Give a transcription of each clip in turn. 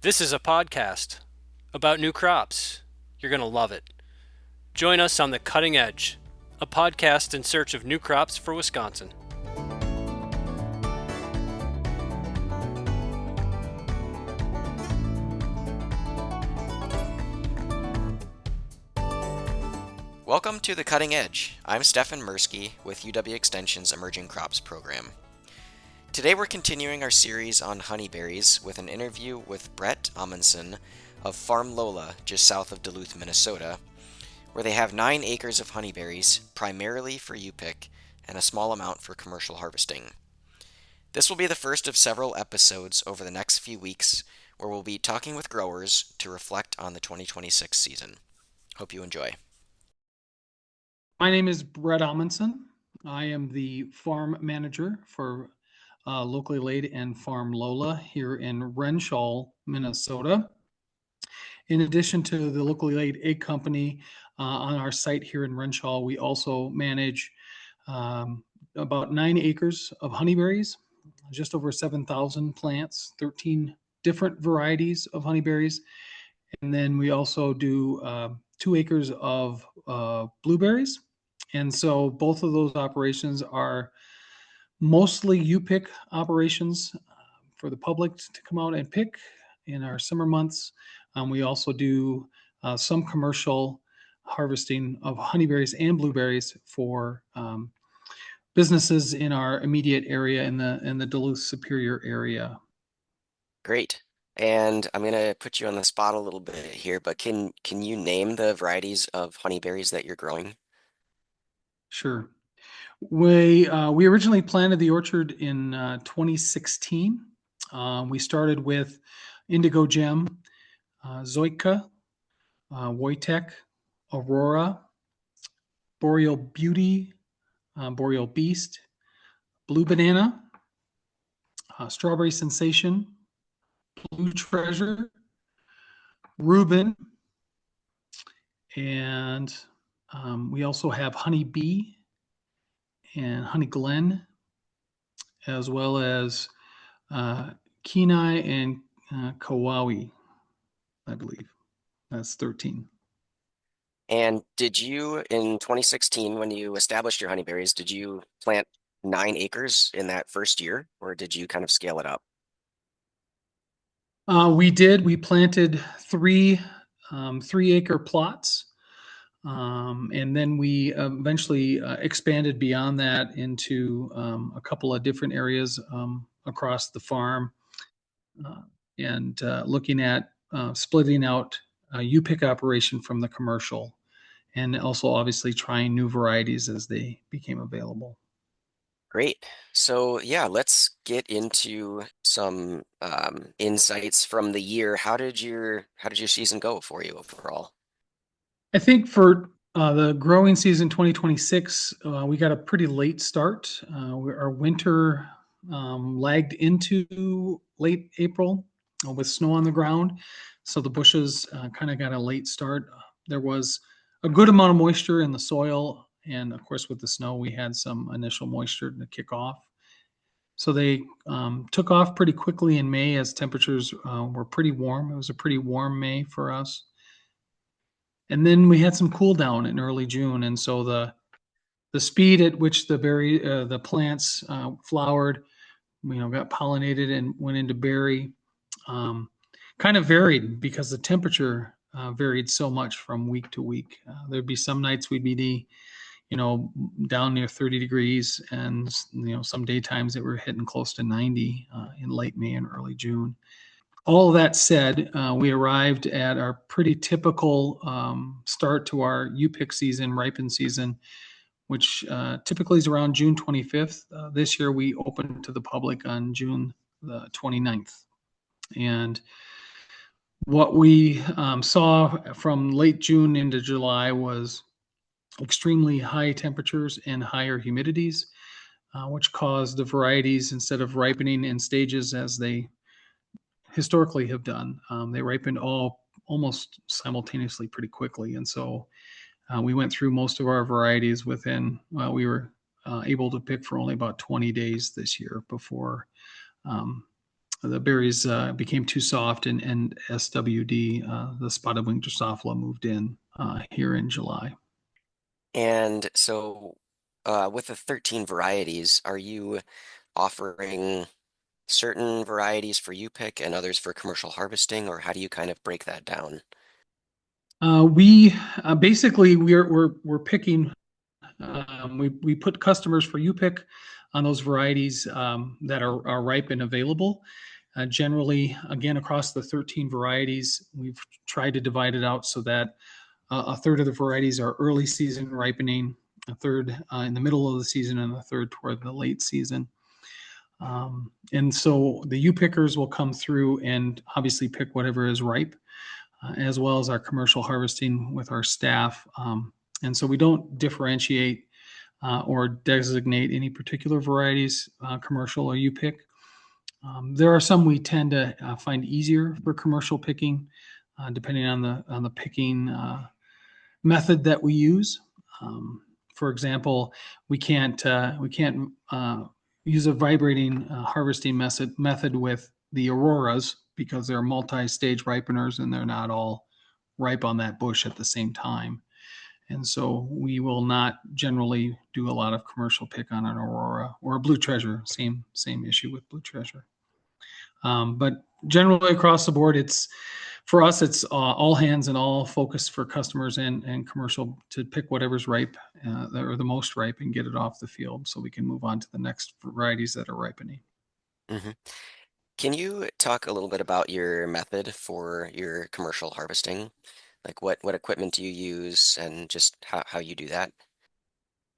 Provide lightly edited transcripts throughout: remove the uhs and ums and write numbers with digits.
This is a podcast about new crops. You're going to love it. Join us on The Cutting Edge, a podcast in search of new crops for Wisconsin. Welcome to The Cutting Edge. I'm Stefan Mirsky with UW Extension's Emerging Crops program. Today we're continuing our series on honeyberries with an interview with Brett Amundson of Farm Lola just south of Duluth, Minnesota, where they have 9 acres of honeyberries primarily for U-pick and a small amount for commercial harvesting. This will be the first of several episodes over the next few weeks where we'll be talking with growers to reflect on the 2026 season. Hope you enjoy. My name is Brett Amundson. I am the farm manager for locally laid and Farm Lola here in Wrenshall, Minnesota. In addition to the locally laid egg company on our site here in Wrenshall, we also manage about 9 acres of honeyberries, just over 7,000 plants, 13 different varieties of honeyberries. And then we also do 2 acres of blueberries. And so both of those operations are mostly U-pick operations for the public to come out and pick in our summer months. We also do some commercial harvesting of honeyberries and blueberries for businesses in our immediate area in the Duluth Superior area. Great. And I'm going to put you on the spot a little bit here, but can you name the varieties of honeyberries that you're growing? Sure. We originally planted the orchard in 2016. We started with Indigo Gem, Zoika, Wojtek, Aurora, Boreal Beauty, Boreal Beast, Blue Banana, Strawberry Sensation, Blue Treasure, Reuben, and we also have Honey Bee and Honey Glen, as well as Kenai and Kauai, I believe. That's 13. And did you, in 2016, when you established your honeyberries, did you plant 9 acres in that first year, or did you kind of scale it up? We did. We planted 3 3-acre plots. And then we eventually expanded beyond that into a couple of different areas across the farm and looking at splitting out a U-pick operation from the commercial, and also obviously trying new varieties as they became available. Great. So yeah, let's get into some insights from the year. How did your season go for you overall? I think for the growing season 2026, we got a pretty late start. Our winter lagged into late April with snow on the ground. So the bushes kind of got a late start. There was a good amount of moisture in the soil. And of course, with the snow, we had some initial moisture to kick off. So they took off pretty quickly in May as temperatures were pretty warm. It was a pretty warm May for us. And then we had some cool down in early June, and so the speed at which the plants flowered, got pollinated and went into berry, kind of varied because the temperature varied so much from week to week. There'd be some nights we'd be down near 30 degrees, and some daytimes that were hitting close to 90 in late May and early June. All of that said, we arrived at our pretty typical start to our U-pick season, ripen season, which typically is around June 25th. This year we opened to the public on June the 29th. And what we saw from late June into July was extremely high temperatures and higher humidities, which caused the varieties, instead of ripening in stages as they historically have done, they ripened all almost simultaneously pretty quickly. And so we went through most of our varieties within, we were able to pick for only about 20 days this year before the berries became too soft, and SWD, the spotted wing Drosophila, moved in here in July. And so, with the 13 varieties, are you offering certain varieties for you pick and others for commercial harvesting, or how do you kind of break that down? We basically we're picking. We put customers for UPIC on those varieties that are ripe and available. Generally, again, across the 13 varieties, we've tried to divide it out so that a third of the varieties are early season ripening, a third in the middle of the season, and a third toward the late season. And so the U pickers will come through and obviously pick whatever is ripe, as well as our commercial harvesting with our staff. And so we don't differentiate or designate any particular varieties, commercial or U pick. There are some we tend to find easier for commercial picking, depending on the picking method that we use. For example, we can't use a vibrating harvesting method with the auroras because they're multi-stage ripeners and they're not all ripe on that bush at the same time. And so we will not generally do a lot of commercial pick on an aurora or a blue treasure. Same issue with blue treasure. But generally across the board, it's for us, it's all hands and all focus for customers and commercial to pick whatever's ripe or the most ripe and get it off the field so we can move on to the next varieties that are ripening. Hmm. Can you talk a little bit about your method for your commercial harvesting? Like what equipment do you use and just how you do that?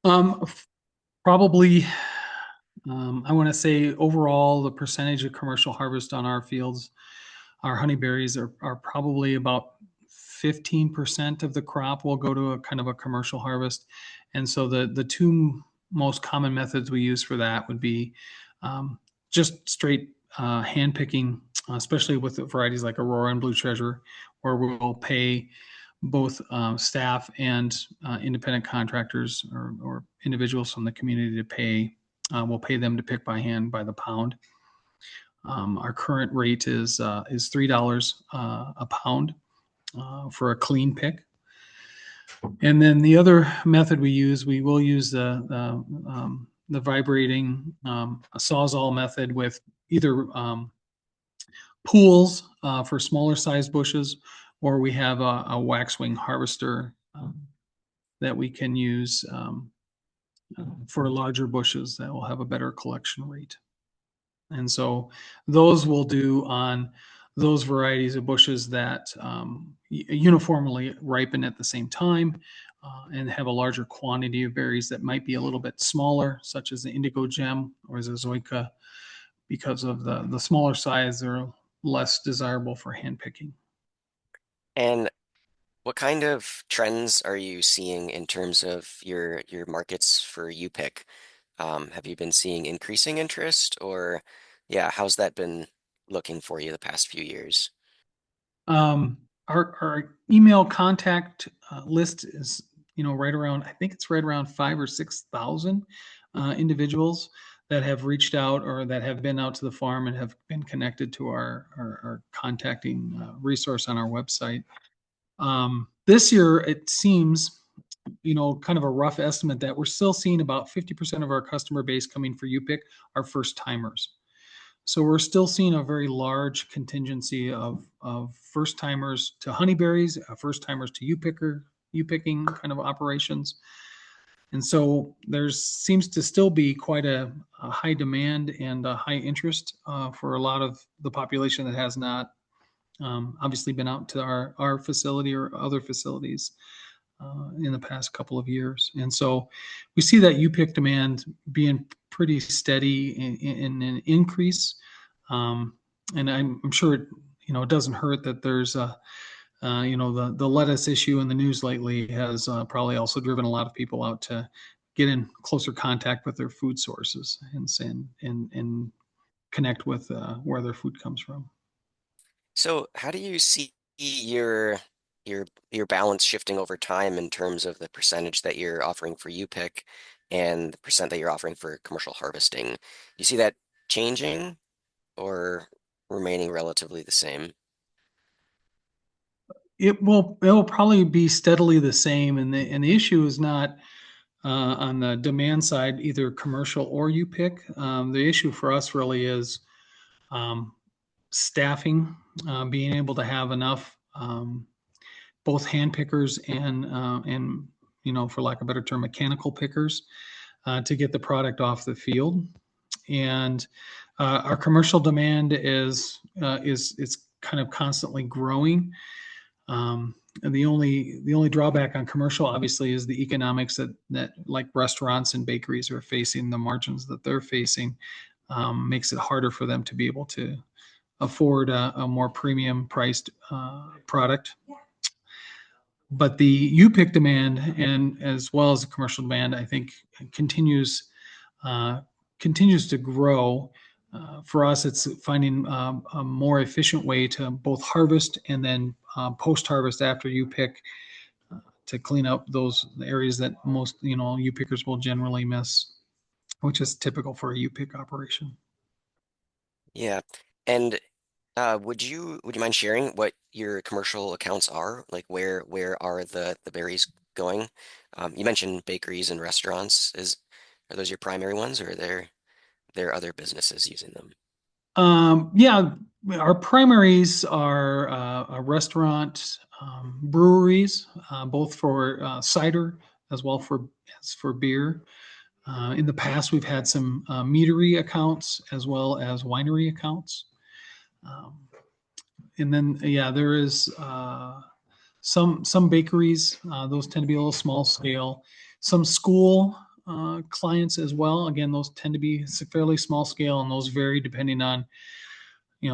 Um, Probably, I want to say overall, the percentage of commercial harvest on our fields, our honeyberries are probably about 15% of the crop will go to a kind of a commercial harvest. And so the two most common methods we use for that would be um, just straight hand picking, especially with the varieties like Aurora and Blue Treasure, where we'll pay both staff and independent contractors or individuals from the community to pay. We'll pay them to pick by hand by the pound. Our current rate is $3 a pound for a clean pick. And then the other method we will use the vibrating sawzall method with either pools for smaller sized bushes, or we have a waxwing harvester that we can use for larger bushes that will have a better collection rate. And so those will do on those varieties of bushes that uniformly ripen at the same time and have a larger quantity of berries that might be a little bit smaller, such as the indigo gem or the zoyka. Because of the smaller size, they're less desirable for hand picking. And what kind of trends are you seeing in terms of your markets for you pick? Have you been seeing increasing interest or yeah, how's that been looking for you the past few years? Um, our email contact list is, right around, I think it's right around 5 or 6,000 individuals that have reached out or that have been out to the farm and have been connected to our contacting resource on our website. This year, it seems, kind of a rough estimate that we're still seeing about 50% of our customer base coming for UPIC are first timers. So we're still seeing a very large contingency of first timers to honeyberries, first timers to U picking kind of operations. And so there seems to still be quite a high demand and a high interest for a lot of the population that has not obviously been out to our facility or other facilities in the past couple of years. And so we see that UPIC demand being pretty steady in an increase. And I'm sure it doesn't hurt that there's the lettuce issue in the news lately has probably also driven a lot of people out to get in closer contact with their food sources and connect with where their food comes from. So how do you see your balance shifting over time in terms of the percentage that you're offering for you pick and the percent that you're offering for commercial harvesting? Do you see that changing or remaining relatively the same? It will probably be steadily the same, and the issue is not on the demand side, either commercial or U-Pick. The issue for us really is um, staffing, being able to have enough both hand pickers and for lack of a better term, mechanical pickers to get the product off the field. And our commercial demand is it's kind of constantly growing. And the only drawback on commercial, obviously, is the economics that like restaurants and bakeries are facing. The margins that they're facing makes it harder for them to be able to afford a more premium priced product. But the U-Pick demand, and as well as the commercial demand, I think continues uh, continues to grow. For us, it's finding a more efficient way to both harvest and then post-harvest after U-Pick to clean up those areas that most U-Pickers will generally miss, which is typical for a U-Pick operation. Yeah. And would you mind sharing what your commercial accounts are? Like where are the berries going? You mentioned bakeries and restaurants. Are those your primary ones, or are there other businesses using them? Yeah, our primaries are a restaurant, breweries, both for cider as for beer. In the past, we've had some meadery accounts as well as winery accounts. Um, and then, yeah, there is some bakeries. Those tend to be a little small scale. Some school clients as well. Again, those tend to be fairly small scale, and those vary depending on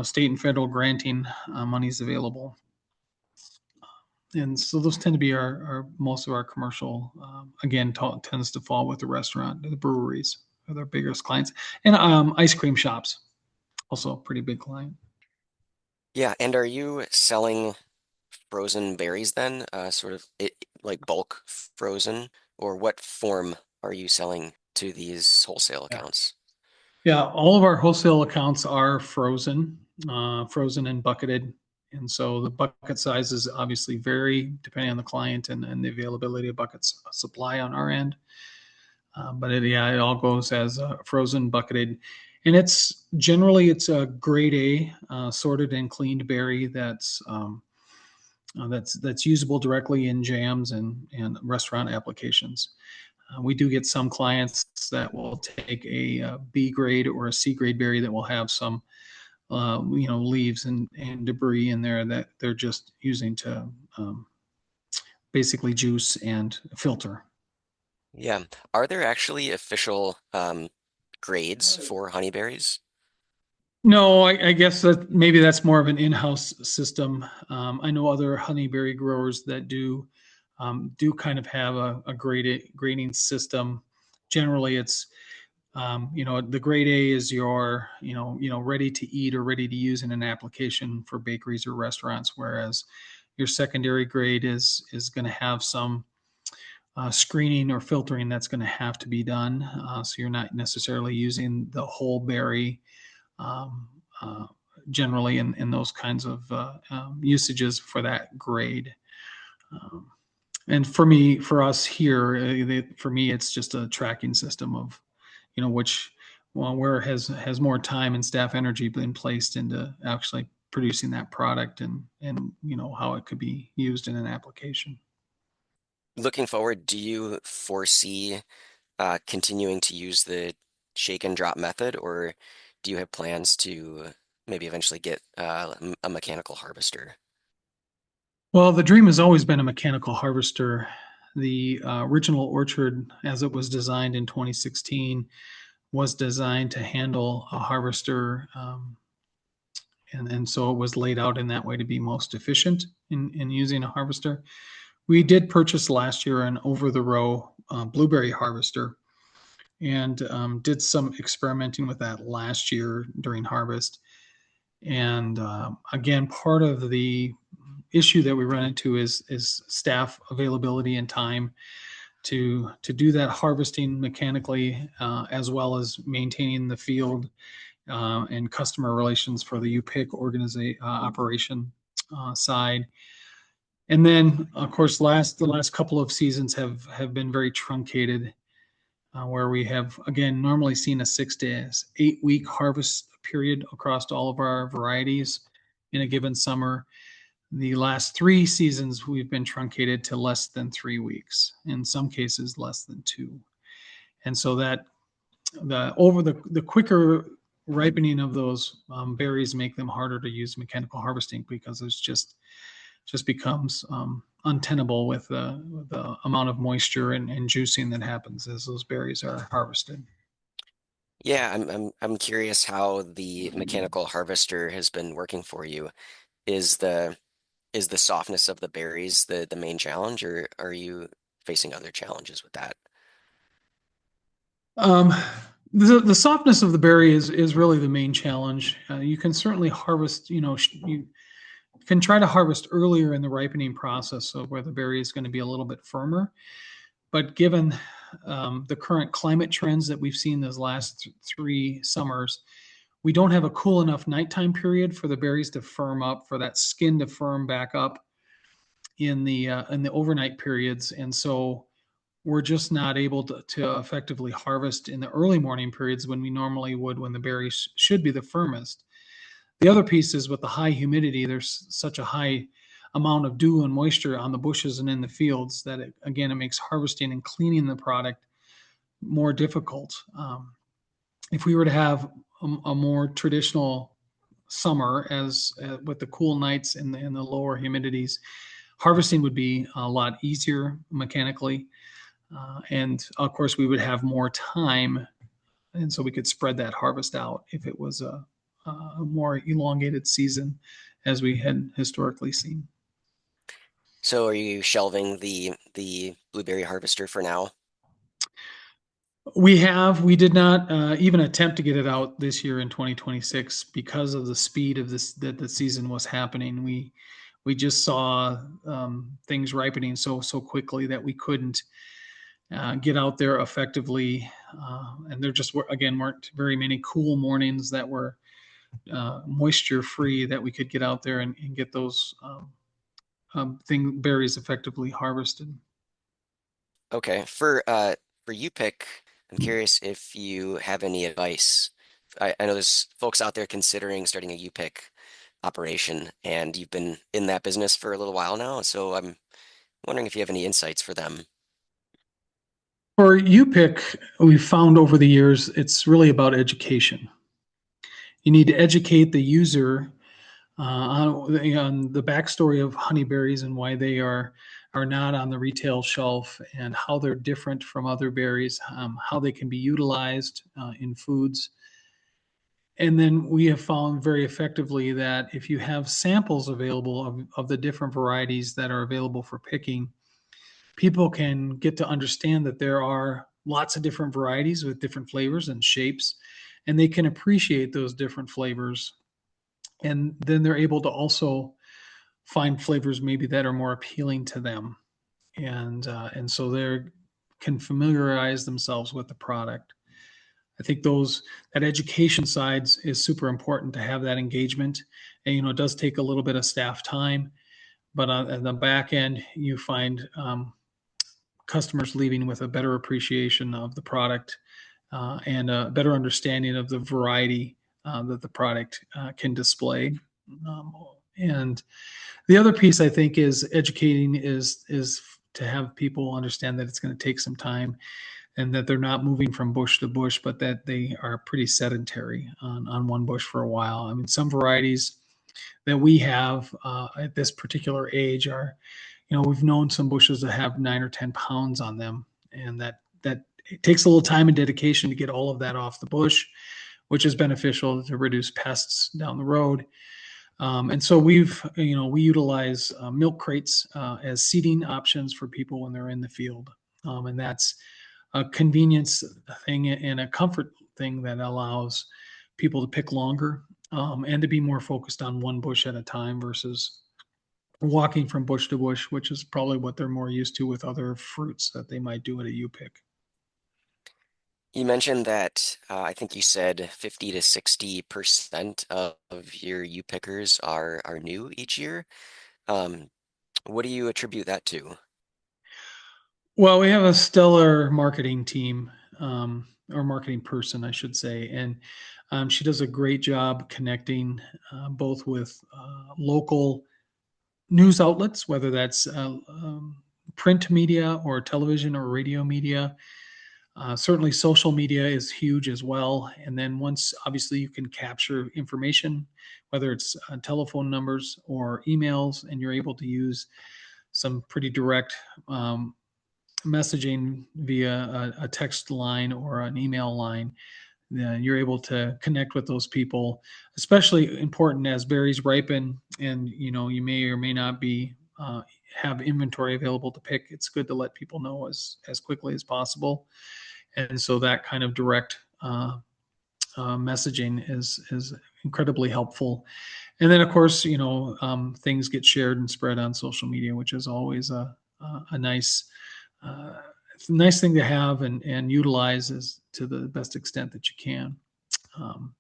state and federal granting monies available. And so those tend to be our most of our commercial. Again, tends to fall with the restaurant, the breweries are their biggest clients, and ice cream shops also a pretty big client. Yeah, and are you selling frozen berries then? Sort of like bulk frozen, or what form are you selling to these wholesale Yeah. accounts? Yeah, all of our wholesale accounts are frozen and bucketed. And so the bucket sizes obviously vary depending on the client and the availability of buckets supply on our end. But it all goes as frozen, bucketed, and it's a grade A, sorted and cleaned berry that's usable directly in jams and restaurant applications. We do get some clients that will take a B grade or a C grade berry that will have some leaves and debris in there that they're just using to basically juice and filter. Yeah. Are there actually official grades for honeyberries? No, I guess that maybe that's more of an in-house system. I know other honeyberry growers that do kind of have a grading system. Generally, it's the grade A is your ready to eat or ready to use in an application for bakeries or restaurants, whereas your secondary grade is going to have some screening or filtering that's going to have to be done. So you're not necessarily using the whole berry um, uh, generally in those kinds of usages for that grade. Um, and for us here, for me, it's just a tracking system of, which, well, where has more time and staff energy been placed into actually producing that product and how it could be used in an application. Looking forward, do you foresee continuing to use the shake and drop method, or do you have plans to maybe eventually get a mechanical harvester? Well, the dream has always been a mechanical harvester. The original orchard, as it was designed in 2016, was designed to handle a harvester, and so it was laid out in that way to be most efficient in using a harvester. We did purchase last year an over-the-row blueberry harvester and did some experimenting with that last year during harvest. And again, part of the issue that we run into is staff availability and time to do that harvesting mechanically, as well as maintaining the field and customer relations for the UPIC operation side. And then, of course, the last couple of seasons have been very truncated, where we have, again, normally seen a 6 to 8 week harvest period across all of our varieties in a given summer. The last 3 seasons, we've been truncated to less than 3 weeks, in some cases less than 2. And so that the quicker ripening of those berries make them harder to use mechanical harvesting, because it's just becomes untenable with the amount of moisture and juicing that happens as those berries are harvested. Yeah, I'm curious how the mechanical harvester has been working for you. Is the softness of the berries the main challenge, or are you facing other challenges with that? Um, the softness of the berry is really the main challenge. You can certainly harvest, you can try to harvest earlier in the ripening process, so where the berry is going to be a little bit firmer. But given the current climate trends that we've seen those last 3 summers, we don't have a cool enough nighttime period for the berries to firm up, for that skin to firm back up in the overnight periods, and so we're just not able to effectively harvest in the early morning periods when we normally would, when the berries should be the firmest. The other piece is, with the high humidity, there's such a high amount of dew and moisture on the bushes and in the fields that it makes harvesting and cleaning the product more difficult. If we were to have a more traditional summer, as with the cool nights and the lower humidities, harvesting would be a lot easier mechanically. And of course, we would have more time, and so we could spread that harvest out if it was a more elongated season, as we had historically seen. So are you shelving the blueberry harvester for now? We did not even attempt to get it out this year in 2026 because of the speed of this that the season was happening. We just saw things ripening so quickly that we couldn't get out there effectively, and there just weren't very many cool mornings that were moisture free that we could get out there and get those berries effectively harvested. Okay. For you pick, I'm curious if you have any advice. I know there's folks out there considering starting a U-Pick operation, and you've been in that business for a little while now, so I'm wondering if you have any insights for them. For UPIC, we've found over the years, it's really about education. You need to educate the user on the backstory of honeyberries and why they are not on the retail shelf, and how they're different from other berries, how they can be utilized in foods. And then we have found very effectively that if you have samples available of the different varieties that are available for picking, people can get to understand that there are lots of different varieties with different flavors and shapes, and they can appreciate those different flavors. And then they're able to also find flavors maybe that are more appealing to them, and so they can familiarize themselves with the product. I think that education side is super important, to have that engagement. And it does take a little bit of staff time, but on the back end, you find customers leaving with a better appreciation of the product, and a better understanding of the variety that the product can display. Um, and the other piece, I think, is educating is to have people understand that it's going to take some time, and that they're not moving from bush to bush, but that they are pretty sedentary on one bush for a while. I mean, some varieties that we have at this particular age are, we've known some bushes that have 9 or 10 pounds on them, and that it takes a little time and dedication to get all of that off the bush, which is beneficial to reduce pests down the road. And so we utilize milk crates as seeding options for people when they're in the field, and that's a convenience thing and a comfort thing that allows people to pick longer, and to be more focused on one bush at a time versus walking from bush to bush, which is probably what they're more used to with other fruits that they might do at a U-Pick. You mentioned that I think you said 50 to 60% of your U pickers are new each year. Um, what do you attribute that to? Well, we have a stellar marketing team, or marketing person, I should say, and she does a great job connecting both with local news outlets, whether that's print media or television or radio media. Certainly, social media is huge as well. And then once, obviously, you can capture information, whether it's telephone numbers or emails, and you're able to use some pretty direct messaging via a text line or an email line. Then you're able to connect with those people, especially important as berries ripen, and you may or may not be have inventory available to pick. It's good to let people know as quickly as possible, and so that kind of direct messaging is incredibly helpful. And then, of course, things get shared and spread on social media, which is always a nice uh, nice thing to have and utilize as to the best extent that you can. Um,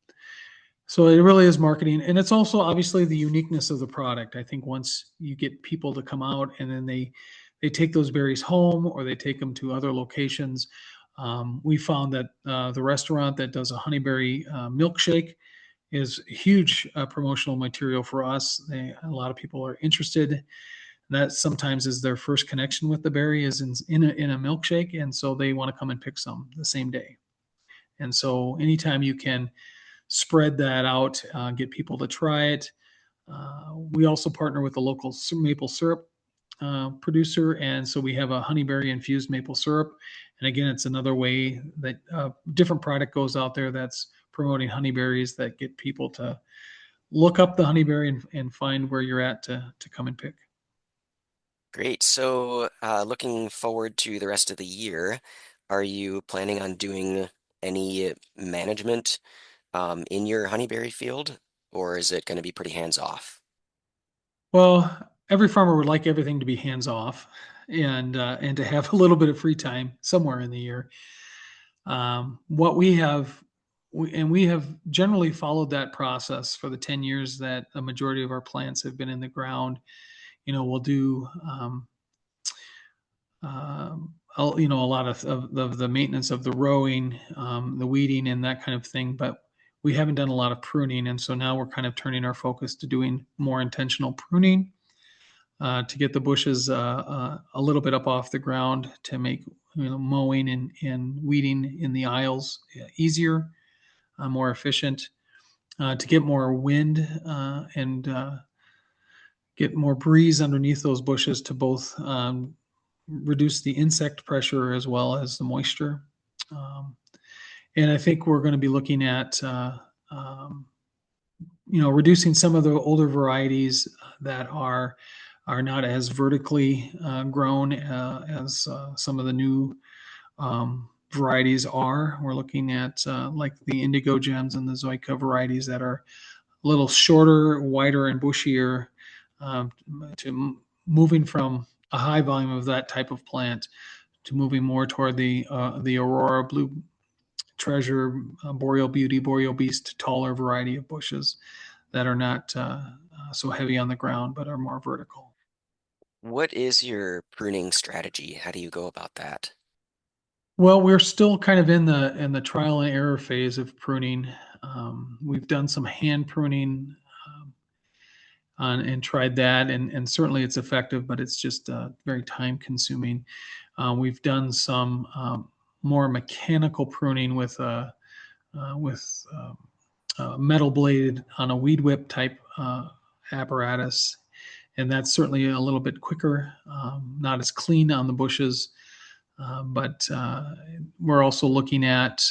so it really is marketing, and it's also obviously the uniqueness of the product. I think once you get people to come out and then they take those berries home or they take them to other locations. We found that the restaurant that does a honeyberry milkshake is huge promotional material for us. A lot of people are interested. That sometimes is their first connection with the berry is in a milkshake, and so they want to come and pick some the same day. And so anytime you can spread that out, get people to try it. We also partner with a local maple syrup producer, and so we have a honeyberry infused maple syrup. And again, it's another way that different product goes out there that's promoting honeyberries that get people to look up the honeyberry and find where you're at to come and pick. Great. So, looking forward to the rest of the year, are you planning on doing any management in your honeyberry field, or is it going to be pretty hands off? Well, every farmer would like everything to be hands off and to have a little bit of free time somewhere in the year. What we have generally followed that process for the 10 years that a majority of our plants have been in the ground. We'll do a lot of the maintenance of the rowing, the weeding, and that kind of thing. But we haven't done a lot of pruning, and so now we're kind of turning our focus to doing more intentional pruning to get the bushes a little bit up off the ground to make mowing and weeding in the aisles easier, more efficient, to get more wind and get more breeze underneath those bushes to both reduce the insect pressure as well as the moisture. Um, and I think we're going to be looking at reducing some of the older varieties that are not as vertically grown as some of the new varieties are. We're looking at like the indigo gems and the zoyka varieties that are a little shorter, wider, and bushier, to moving from a high volume of that type of plant to moving more toward the Aurora Blue Treasure, Boreal Beauty, Boreal Beast, taller variety of bushes that are not so heavy on the ground but are more vertical. What is your pruning strategy? How do you go about that? Well, we're still kind of in the trial and error phase of pruning. We've done some hand pruning and tried that, and certainly it's effective, but it's just very time consuming. We've done some more mechanical pruning with metal blade on a weed whip type apparatus, and that's certainly a little bit quicker, not as clean on the bushes. But we're also looking at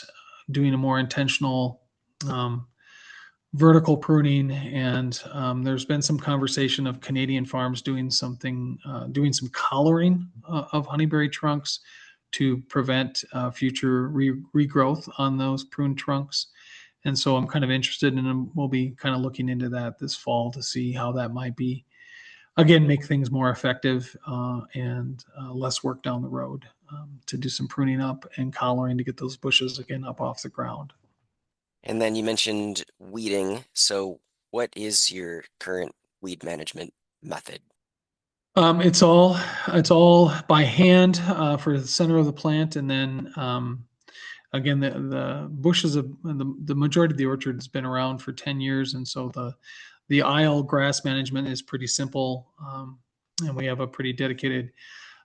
doing a more intentional um, vertical pruning, and there's been some conversation of Canadian farms doing doing some collaring of honeyberry trunks to prevent future regrowth on those pruned trunks. And so I'm kind of interested in, and we'll be kind of looking into that this fall to see how that might be again, make things more effective and less work down the road to do some pruning up and collaring to get those bushes again up off the ground. And then you mentioned weeding. So what is your current weed management method? It's all by hand for the center of the plant, and then again the bushes of the majority of the orchard has been around for 10 years, and so the aisle grass management is pretty simple, and we have a pretty dedicated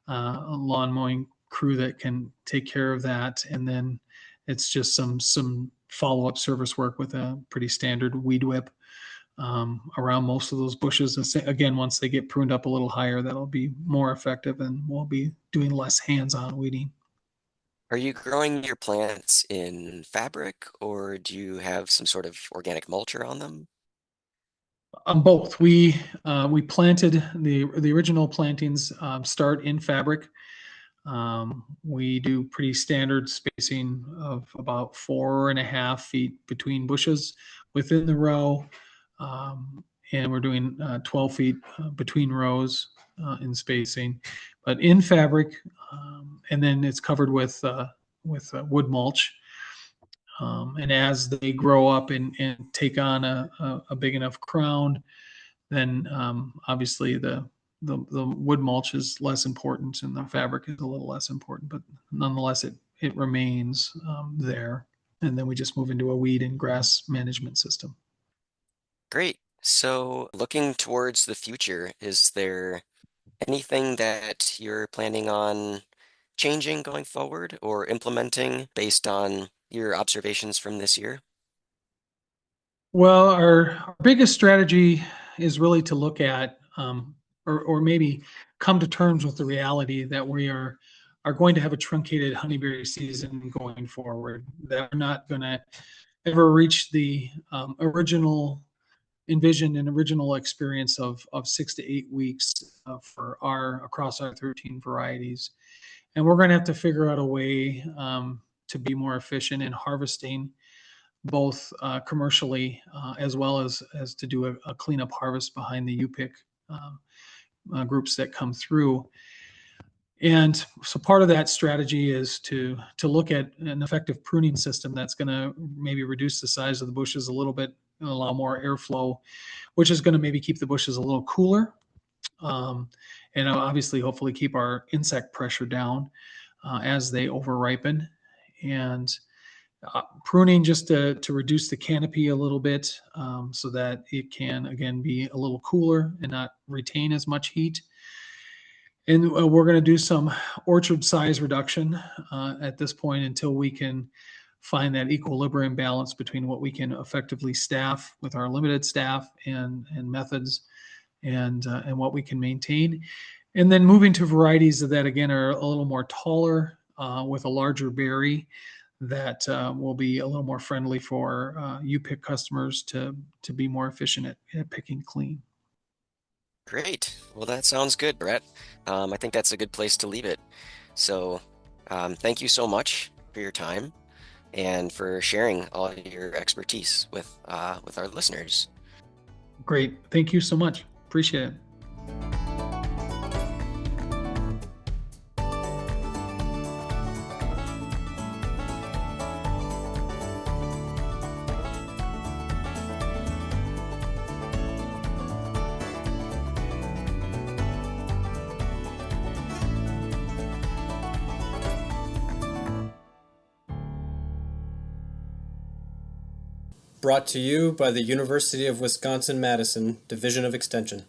lawn mowing crew that can take care of that, and then it's just some follow-up service work with a pretty standard weed whip around most of those bushes. And again, once they get pruned up a little higher, that'll be more effective and we'll be doing less hands-on weeding. Are you growing your plants in fabric or do you have some sort of organic mulch on them? Both. We planted the original plantings start in fabric. We do pretty standard spacing of about 4.5 feet between bushes within the row. And we're doing 12 feet between rows in spacing, but in fabric, and then it's covered with wood mulch. And as they grow up and take on a big enough crown, then obviously the wood mulch is less important and the fabric is a little less important, but nonetheless it remains there. And then we just move into a weed and grass management system. Great. So looking towards the future, is there anything that you're planning on changing going forward or implementing based on your observations from this year? Well, our biggest strategy is really to look at, or maybe come to terms with the reality that we are going to have a truncated honeyberry season going forward. That we're not going to ever reach the original envisioned and original experience of 6 to 8 weeks for our across our 13 varieties, and we're going to have to figure out a way to be more efficient in harvesting both commercially as well as to do a cleanup harvest behind the UPIC groups that come through. And so part of that strategy is to look at an effective pruning system that's going to maybe reduce the size of the bushes a little bit and allow more airflow, which is going to maybe keep the bushes a little cooler, and obviously hopefully keep our insect pressure down as they over ripen. And pruning just to reduce the canopy a little bit so that it can again be a little cooler and not retain as much heat. And we're going to do some orchard size reduction at this point until we can find that equilibrium balance between what we can effectively staff with our limited staff and methods and what we can maintain. And then moving to varieties that again are a little more taller with a larger berry that will be a little more friendly for UPIC customers to be more efficient at picking clean. Great. Well, that sounds good, Brett. I think that's a good place to leave it. So, thank you so much for your time and for sharing all your expertise with our listeners. Great. Thank you so much. Appreciate it. Brought to you by the University of Wisconsin-Madison Division of Extension.